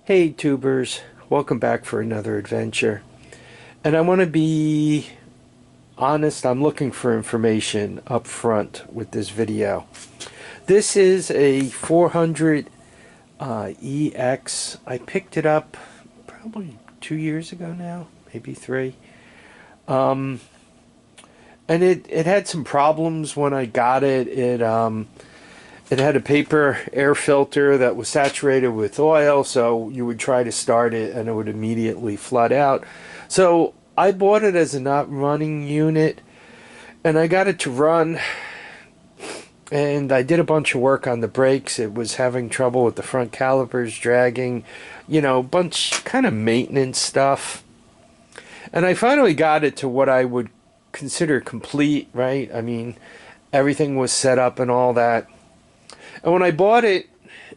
Hey tubers, welcome back for another adventure. And I want to be honest, I'm looking for information up front with this video. This is a 400 EX. I picked it up probably 2 years ago now, maybe three. And it had some problems when I got it. It had a paper air filter that was saturated with oil, so you would try to start it and it would immediately flood out. So I bought it as a not running unit, and I got it to run, and I did a bunch of work on the brakes. It was having trouble with the front calipers dragging, bunch kind of maintenance stuff. And I finally got it to what I would consider complete, right? I mean, everything was set up and all that. And when I bought it,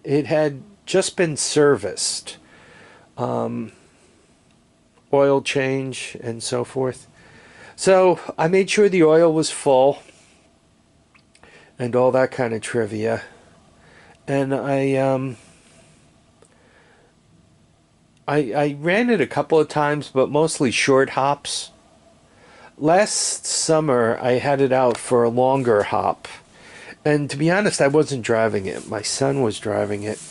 it had just been serviced. Oil change and so forth. So I made sure the oil was full and all that kind of trivia. And I ran it a couple of times, but mostly short hops. Last summer, I had it out for a longer hop. And to be honest, I wasn't driving it. My son was driving it.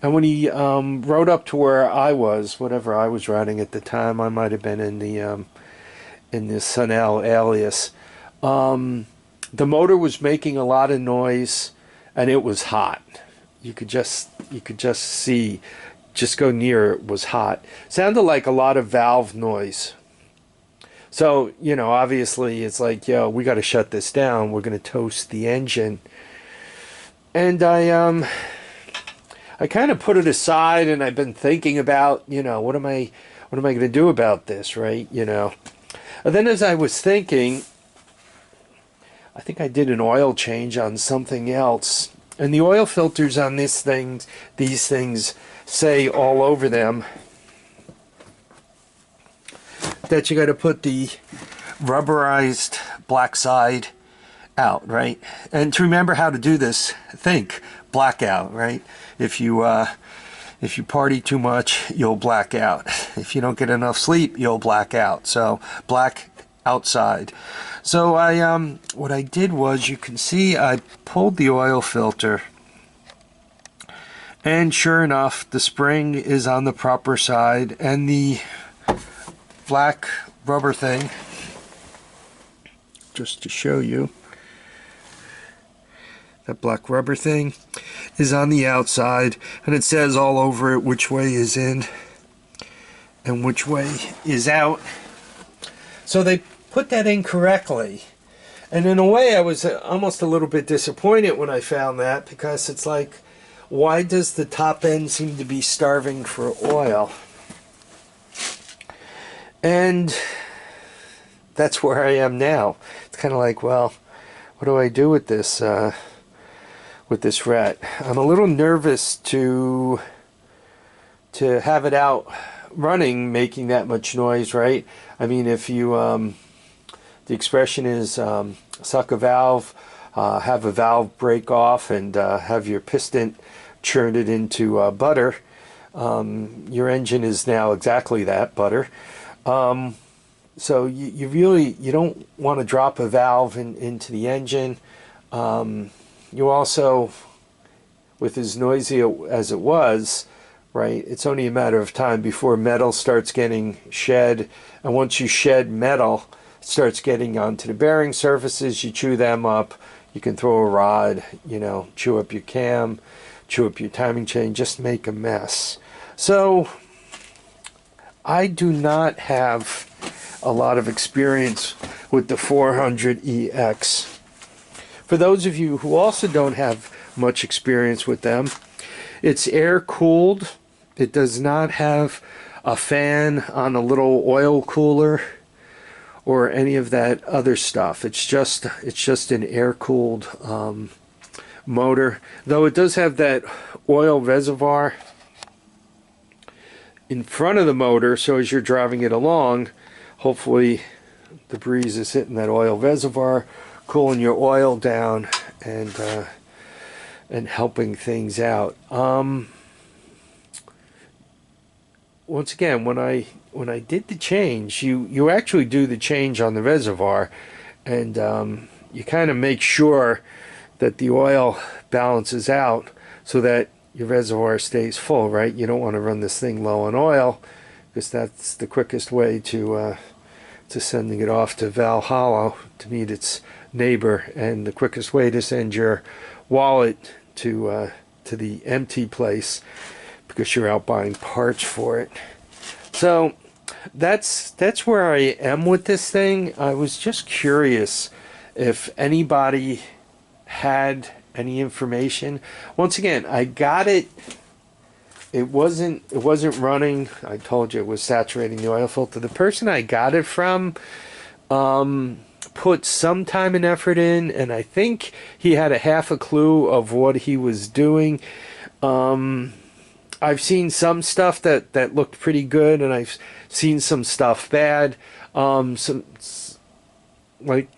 And when he rode up to where I was, whatever I was riding at the time, I might have been in the Sunel alias. The motor was making a lot of noise, and it was hot. You could just see, just go near it was hot. Sounded like a lot of valve noise. So, obviously it's like, we got to shut this down. We're going to toast the engine. And I kind of put it aside, and I've been thinking about, what am I going to do about this, right? And then as I was thinking, I think I did an oil change on something else. And the oil filters on these things say all over them that you got to put the rubberized black side out, right? And to remember how to do this, think blackout, right? If you party too much, you'll black out. If you don't get enough sleep, you'll black out. So black outside. So what I did was, you can see I pulled the oil filter, and sure enough, the spring is on the proper side, and the black rubber thing, just to show you, that black rubber thing is on the outside, and it says all over it which way is in and which way is out. So they put that in correctly, and in a way I was almost a little bit disappointed when I found that, because it's like, why does the top end seem to be starving for oil? And that's where I am now. It's kind of like, well, what do I do with this rat? I'm a little nervous to have it out running, making that much noise, right? I mean, if you, the expression is suck a valve, have a valve break off, and have your piston churn it into butter. Your engine is now exactly that, butter. So you don't want to drop a valve into the engine. You also, with as noisy as it was, right, it's only a matter of time before metal starts getting shed, and once you shed metal, it starts getting onto the bearing surfaces. You chew them up, you can throw a rod, chew up your cam, chew up your timing chain, just make a mess. So I do not have a lot of experience with the 400EX. For those of you who also don't have much experience with them, it's air cooled. It does not have a fan on a little oil cooler or any of that other stuff. It's just an air cooled motor, though it does have that oil reservoir in front of the motor, so as you're driving it along, hopefully the breeze is hitting that oil reservoir, cooling your oil down, and helping things out. once again, when I did the change, you actually do the change on the reservoir, and you kind of make sure that the oil balances out so that your reservoir stays full, right? You don't want to run this thing low on oil, because that's the quickest way to sending it off to Valhalla to meet its neighbor, and the quickest way to send your wallet to the empty place, because you're out buying parts for it. So that's where I am with this thing. I was just curious if anybody had any information. Once again, I got it. It wasn't running. I told you it was saturating the oil filter. The person I got it from put some time and effort in, and I think he had a half a clue of what he was doing. I've seen some stuff that looked pretty good, and I've seen some stuff bad. Some, like,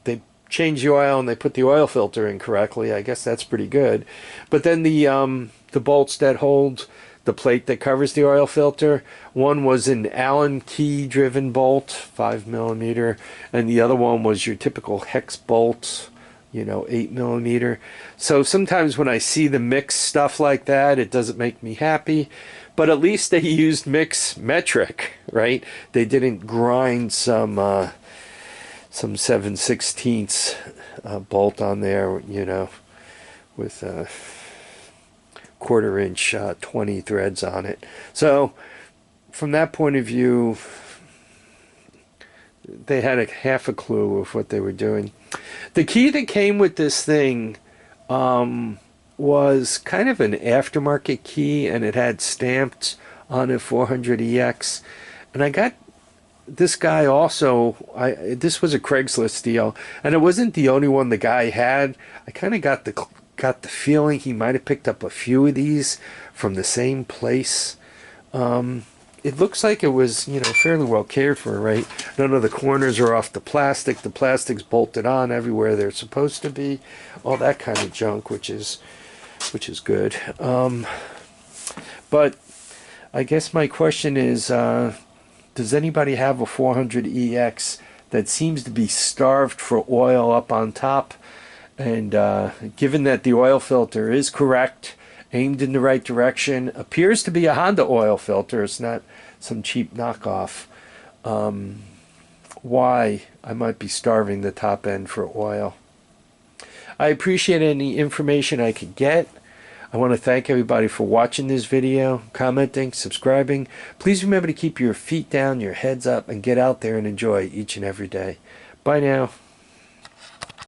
they changed the oil and they put the oil filter in correctly. I guess that's pretty good. But then the bolts that hold the plate that covers the oil filter, one was an Allen key driven bolt, 5mm, and the other one was your typical hex bolt, 8mm. So sometimes when I see the mixed stuff like that, it doesn't make me happy. But at least they used mix metric, right? They didn't grind some 7/16 bolt on there, with 1/4-inch 20 threads on it. So from that point of view, they had a half a clue of what they were doing. The key that came with this thing was kind of an aftermarket key, and it had stamped on it 400EX. And I got this guy also, this was a Craigslist deal, and it wasn't the only one the guy had. I kind of got the feeling he might have picked up a few of these from the same place. It looks like it was, fairly well cared for, right? None of the corners are off the plastic's bolted on everywhere they're supposed to be, all that kind of junk, which is good. But I guess my question is, does anybody have a 400EX that seems to be starved for oil up on top? And given that the oil filter is correct, aimed in the right direction, appears to be a Honda oil filter, it's not some cheap knockoff, why I might be starving the top end for oil. I appreciate any information I could get. I want to thank everybody for watching this video, commenting, subscribing. Please remember to keep your feet down, your heads up, and get out there and enjoy each and every day. Bye now.